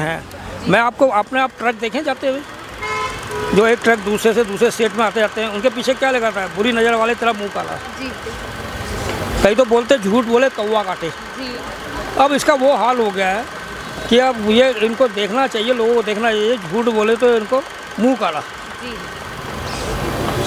हैं। मैं आपको अपने आप ट्रक देखें जाते हुए, जो एक ट्रक दूसरे से दूसरे स्टेट में आते जाते हैं, उनके पीछे क्या लगाता है? बुरी नज़र वाले तेरा मुंह काला। कई तो बोलते झूठ बोले कौवा काटे। अब इसका वो हाल हो गया है कि अब ये इनको देखना चाहिए, लोगों को देखना चाहिए, झूठ बोले तो इनको मुंह काला।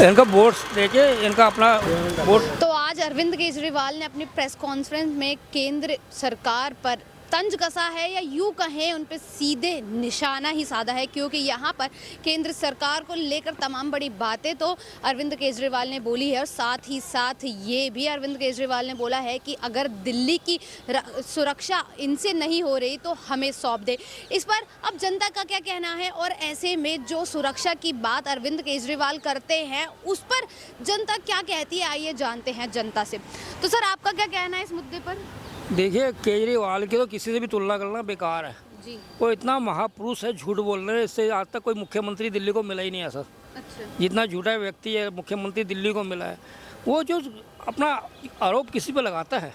इनका वोट देके इनका अपना वोट। तो आज अरविंद केजरीवाल ने अपनी प्रेस कॉन्फ्रेंस में केंद्र सरकार पर तंज कसा है, या यूँ कहें उन पे सीधे निशाना ही साधा है, क्योंकि यहाँ पर केंद्र सरकार को लेकर तमाम बड़ी बातें तो अरविंद केजरीवाल ने बोली है। और साथ ही साथ ये भी अरविंद केजरीवाल ने बोला है कि अगर दिल्ली की सुरक्षा इनसे नहीं हो रही तो हमें सौंप दे। इस पर अब जनता का क्या कहना है, और ऐसे में जो सुरक्षा की बात अरविंद केजरीवाल करते हैं उस पर जनता क्या कहती है, आइए जानते हैं जनता से। तो सर, आपका क्या कहना है इस मुद्दे पर? देखिए, केजरीवाल की तो किसी से भी तुलना करना बेकार है जी। वो इतना महापुरुष है, झूठ बोल रहे हैं। इससे आज तक कोई मुख्यमंत्री दिल्ली को मिला ही नहीं ऐसा। अच्छा। जितना झूठा व्यक्ति है मुख्यमंत्री दिल्ली को मिला है। वो जो अपना आरोप किसी पे लगाता है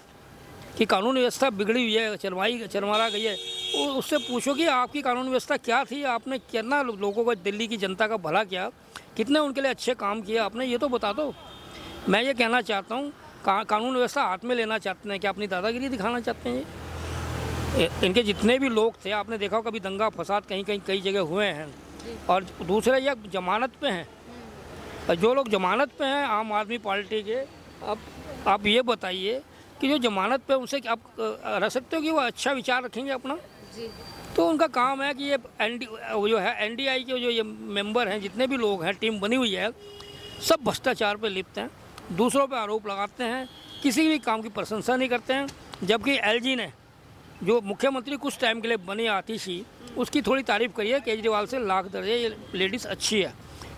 कि कानून व्यवस्था बिगड़ी हुई है, चरमरा गई है, उससे पूछो कि आपकी कानून व्यवस्था क्या थी, आपने कितना लोगों को, दिल्ली की जनता का भला किया, कितने उनके लिए अच्छे काम किए आपने, ये तो बता दो। मैं ये कहना चाहता हूँ, कानून व्यवस्था हाथ में लेना चाहते हैं, क्या अपनी दादागिरी दिखाना चाहते हैं? इनके जितने भी लोग थे, आपने देखा कभी दंगा फसाद कई जगह हुए हैं। और दूसरे ये जमानत पे हैं। जो लोग जमानत पे हैं आम आदमी पार्टी के, अब आप ये बताइए कि जो जमानत पे उनसे आप रह सकते हो कि वो अच्छा विचार रखेंगे अपना? जी। तो उनका काम है कि ये जो है एनडीआई के जो ये मेंबर हैं, जितने भी लोग हैं, टीम बनी हुई है, सब भ्रष्टाचार पे लिप्त हैं, दूसरों पे आरोप लगाते हैं, किसी भी काम की प्रशंसा नहीं करते हैं। जबकि एलजी ने, जो मुख्यमंत्री कुछ टाइम के लिए बनी आतिशी, उसकी थोड़ी तारीफ करी है केजरीवाल से लाख दर्जे, ये लेडीज़ अच्छी है।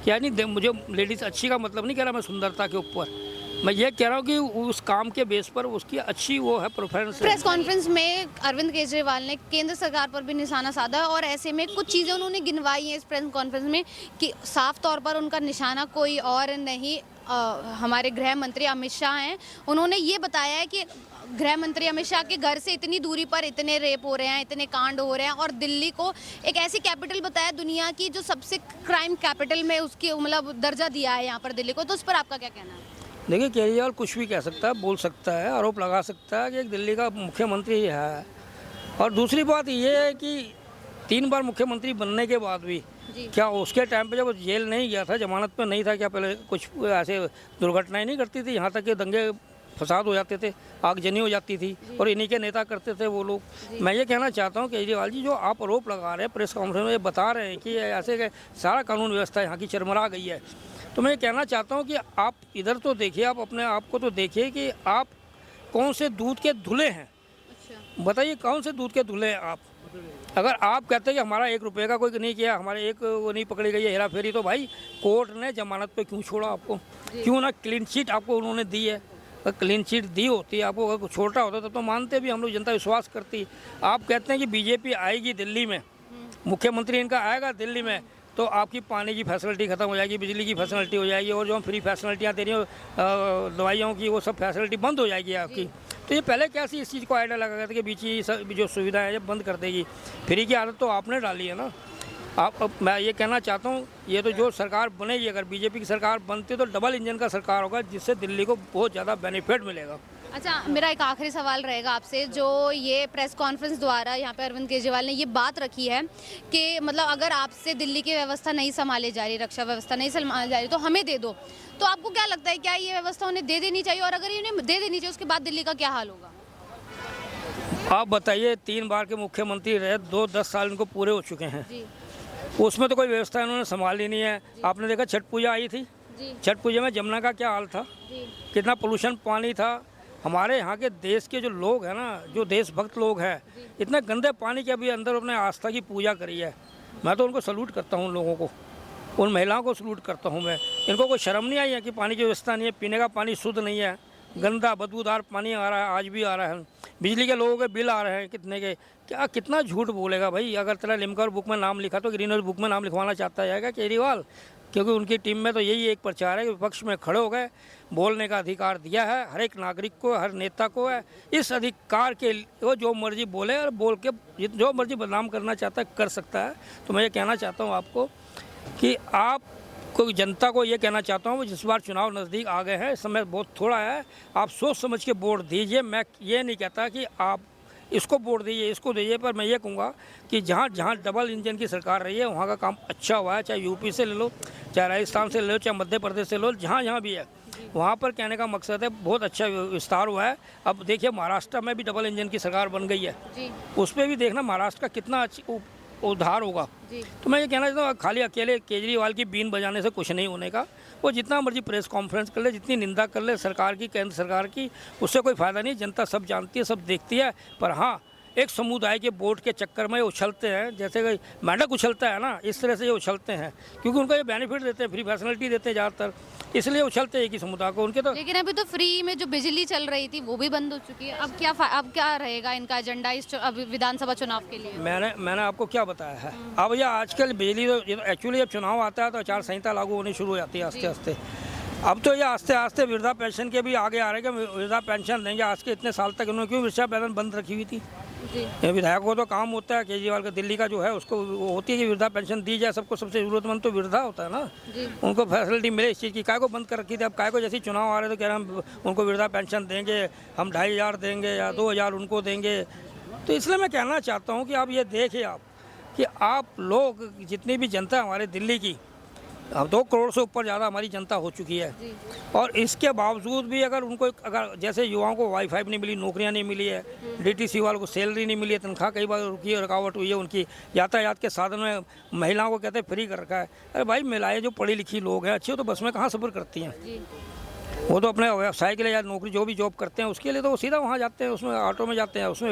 यानी मुझे लेडीज़ अच्छी का मतलब नहीं कह रहा मैं सुंदरता के ऊपर, मैं ये कह रहा हूँ कि उस काम के बेस पर उसकी अच्छी वो है प्रेफरेंस। प्रेस कॉन्फ्रेंस में अरविंद केजरीवाल ने केंद्र सरकार पर भी निशाना साधा, और ऐसे में कुछ चीज़ें उन्होंने गिनवाई हैं इस प्रेस कॉन्फ्रेंस में कि साफ तौर पर उनका निशाना कोई और नहीं हमारे गृह मंत्री अमित शाह हैं। उन्होंने ये बताया है कि गृह मंत्री अमित शाह के घर से इतनी दूरी पर इतने रेप हो रहे हैं, इतने कांड हो रहे हैं, और दिल्ली को एक ऐसी कैपिटल बताया दुनिया की जो सबसे क्राइम कैपिटल में उसकी मतलब दर्जा दिया है यहाँ पर दिल्ली को। तो उस पर आपका क्या कहना है? देखिए, केजरीवाल कुछ भी कह सकता है, बोल सकता है, आरोप लगा सकता है कि एक दिल्ली का मुख्यमंत्री है। और दूसरी बात ये है कि 3 बार मुख्यमंत्री बनने के बाद भी क्या उसके टाइम पे जब वो जेल नहीं गया था, जमानत पे नहीं था, क्या पहले कुछ ऐसे दुर्घटनाएं नहीं करती थी? यहाँ तक कि दंगे फसाद हो जाते थे, आगजनी हो जाती थी, और इन्हीं के नेता करते थे वो लोग। मैं ये कहना चाहता हूँ केजरीवाल जी, जो आप आरोप लगा रहे हैं प्रेस कॉन्फ्रेंस में, ये बता रहे हैं कि ऐसे सारा कानून व्यवस्था यहाँ की चरमरा गई है, तो मैं ये कहना चाहता हूँ कि आप इधर तो देखिए, आप अपने आप को तो देखिए कि आप कौन से दूध के धुले हैं। अच्छा। बताइए, कौन से दूध के धुले हैं आप? अगर आप कहते हैं कि हमारा 1 रुपये का कोई नहीं किया, हमारे एक वो नहीं पकड़ी गई है हेरा फेरी, तो भाई कोर्ट ने जमानत पे क्यों छोड़ा आपको? क्यों ना क्लीन चिट आपको उन्होंने दी है? अगर क्लीन चिट दी होती आपको, अगर छोटा होता तो मानते भी, हम लोग जनता विश्वास करती। आप कहते हैं कि बीजेपी आएगी दिल्ली में, मुख्यमंत्री इनका आएगा दिल्ली में, तो आपकी पानी की फैसिलिटी ख़त्म हो जाएगी, बिजली की फैसिलिटी हो जाएगी, और जो हम फ्री फैसिलिटियाँ दे रही हो दवाइयों की, वो सब फैसिलिटी बंद हो जाएगी आपकी। तो ये पहले कैसी इस चीज़ को आइडिया लगा था कि बीच की जो सुविधा है ये बंद कर देगी? फ्री की आदत तो आपने डाली है ना। अब मैं ये कहना चाहता हूँ, ये तो जो सरकार बनेगी, अगर बीजेपी की सरकार बनती है तो डबल इंजन का सरकार होगा, जिससे दिल्ली को बहुत ज़्यादा बेनिफिट मिलेगा। अच्छा, मेरा एक आखिरी सवाल रहेगा आपसे, जो ये प्रेस कॉन्फ्रेंस द्वारा यहाँ पे अरविंद केजरीवाल ने ये बात रखी है कि मतलब अगर आपसे दिल्ली की व्यवस्था नहीं संभाली जा रही, रक्षा व्यवस्था नहीं संभाली जा रही, तो हमें दे दो, तो आपको क्या लगता है, क्या ये व्यवस्था उन्हें दे देनी चाहिए? और अगर इन्हें दे देनी चाहिए, उसके बाद दिल्ली का क्या हाल होगा? आप बताइए, 3 बार के मुख्यमंत्री रहे, 10 साल इनको पूरे हो चुके हैं, उसमें तो कोई व्यवस्था इन्होंने संभाली नहीं है। आपने देखा छठ पूजा आई थी, छठ पूजा में जमुना का क्या हाल था, कितना पोल्यूशन पानी था। हमारे यहाँ के देश के जो लोग हैं ना, जो देशभक्त लोग हैं, इतने गंदे पानी के अभी अंदर अपने आस्था की पूजा करी है। मैं तो उनको सलूट करता हूँ, उन लोगों को, उन महिलाओं को सलूट करता हूँ मैं। इनको कोई शर्म नहीं आई है कि पानी की व्यवस्था नहीं है, पीने का पानी शुद्ध नहीं है, गंदा बदबूदार पानी आ रहा है, आज भी आ रहा है। बिजली के लोगों के बिल आ रहे हैं कितने के, क्या कितना झूठ बोलेगा भाई। अगर तेरा लिमकर बुक में नाम लिखा तो ग्रीनर बुक में नाम लिखवाना चाहता जाएगा केजरीवाल, क्योंकि उनकी टीम में तो यही एक प्रचार है कि विपक्ष में खड़े हो गए, बोलने का अधिकार दिया है हर एक नागरिक को, हर नेता को है। इस अधिकार के वो जो मर्जी बोले और बोल के जो मर्जी बदनाम करना चाहता है कर सकता है। तो मैं ये कहना चाहता हूँ आपको कि आप कोई जनता को ये कहना चाहता हूँ, जिस बार चुनाव नज़दीक आ गए हैं, समय बहुत थोड़ा है, आप सोच समझ के वोट दीजिए। मैं ये नहीं कहता कि आप इसको वोट दीजिए इसको दीजिए, पर मैं ये कहूँगा कि जहाँ जहाँ डबल इंजन की सरकार रही है वहाँ का काम अच्छा हुआ है। चाहे यूपी से ले लो, चाहे राजस्थान से ले लो, चाहे मध्य प्रदेश से ले लो, जहाँ जहाँ भी है वहाँ पर कहने का मकसद है बहुत अच्छा विस्तार हुआ है। अब देखिए महाराष्ट्र में भी डबल इंजन की सरकार बन गई है, उस पर भी देखना महाराष्ट्र का कितना उद्धार होगा। तो मैं ये कहना चाहता हूँ खाली अकेले केजरीवाल की बीन बजाने से कुछ नहीं होने का। वो जितना मर्जी प्रेस कॉन्फ्रेंस कर ले, जितनी निंदा कर ले सरकार की, केंद्र सरकार की, उससे कोई फ़ायदा नहीं। जनता सब जानती है, सब देखती है। पर हाँ, एक समुदाय के वोट के चक्कर में उछलते हैं, जैसे कि मेंढक उछलता है ना, इस तरह से ये उछलते हैं, क्योंकि उनको ये बेनिफिट देते हैं, फ्री फैसिलिटी देते हैं ज़्यादातर, इसलिए उछलते हैं एक ही समुदाय को उनके। तो लेकिन अभी तो फ्री में जो बिजली चल रही थी वो भी बंद हो चुकी है। अब क्या रहेगा इनका एजेंडा इस विधानसभा चुनाव के लिए? मैंने आपको क्या बताया है। अब ये आजकल बिजली तो एक्चुअली जब चुनाव आता है तो आचार संहिता लागू होनी शुरू हो जाती है आस्ते आस्ते। अब तो ये आस्ते आस्ते वृद्धा पेंशन के भी आगे आ रहे हैं कि वृद्धा पेंशन देंगे। आज के इतने साल तक उन्होंने क्यों वृद्धा पेंशन बंद रखी हुई थी? ये विधायक को तो काम होता है, केजरीवाल का दिल्ली का जो है उसको वो होती है कि वृद्धा पेंशन दी जाए सबको। सबसे ज़रूरतमंद तो वृद्धा होता है ना, उनको फैसिलिटी मिले इस चीज़ की। काय को बंद कर रखी थी? अब काय को जैसे चुनाव आ रहे तो कह रहे हम उनको वृद्धा पेंशन देंगे, हम 2500 देंगे या 2000 उनको देंगे। तो इसलिए मैं कहना चाहता हूँ कि आप ये देखिए आप कि आप लोग जितनी भी जनता है हमारे दिल्ली की, अब 2 करोड़ से ऊपर ज़्यादा हमारी जनता हो चुकी है, और इसके बावजूद भी अगर उनको अगर जैसे युवाओं को वाईफाई नहीं मिली, नौकरियां नहीं मिली है, डीटीसी वालों को सैलरी नहीं मिली है, तनख्वाह कई बार रुकी है, रुकावट हुई है उनकी, यातायात के साधन में महिलाओं को कहते हैं फ्री कर रखा है। अरे भाई, महिलाएं जो पढ़ी लिखी लोग हैं अच्छी, तो बस में कहाँ सफ़र करती हैं? वो तो अपने व्यवसाय के लिए या नौकरी जो भी जॉब करते हैं उसके लिए तो वो सीधा वहाँ जाते हैं, उसमें ऑटो में जाते हैं, उसमें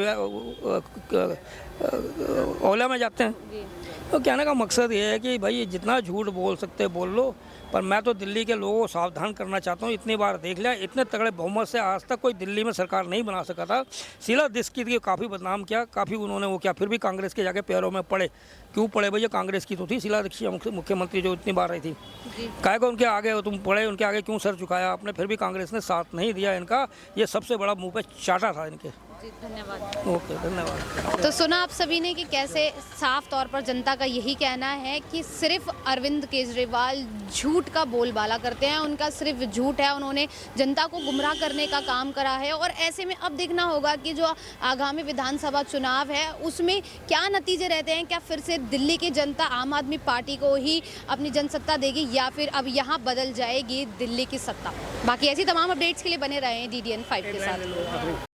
ओला में जाते हैं। तो कहने का मकसद ये है कि भाई जितना झूठ बोल सकते बोल लो, पर मैं तो दिल्ली के लोगों को सावधान करना चाहता हूँ। इतनी बार देख लिया, इतने तगड़े बहुमत से आज तक कोई दिल्ली में सरकार नहीं बना सका था। शीला दीक्षित की काफ़ी बदनाम किया, काफ़ी उन्होंने वो किया, फिर भी कांग्रेस के जाके पैरों में पड़े। क्यों पड़े भैया? कांग्रेस की तो थी शीला दीक्षित मुख्यमंत्री जो इतनी बार रही थी। काहे को उनके आगे हो तुम पड़े, उनके आगे क्यों सर झुकाया आपने? फिर भी कांग्रेस ने साथ नहीं दिया इनका। ये सबसे बड़ा मुँह पे चाटा था इनके। धन्यवाद। ओके, धन्यवाद। तो सुना आप सभी ने कि कैसे साफ तौर पर जनता का यही कहना है कि सिर्फ अरविंद केजरीवाल झूठ का बोलबाला करते हैं, उनका सिर्फ झूठ है, उन्होंने जनता को गुमराह करने का काम करा है। और ऐसे में अब देखना होगा कि जो आगामी विधानसभा चुनाव है उसमें क्या नतीजे रहते हैं। क्या फिर से दिल्ली की जनता आम आदमी पार्टी को ही अपनी जनसत्ता देगी, या फिर अब यहाँ बदल जाएगी दिल्ली की सत्ता? बाकी ऐसी तमाम अपडेट्स के लिए बने रहें DDN 5 के साथ।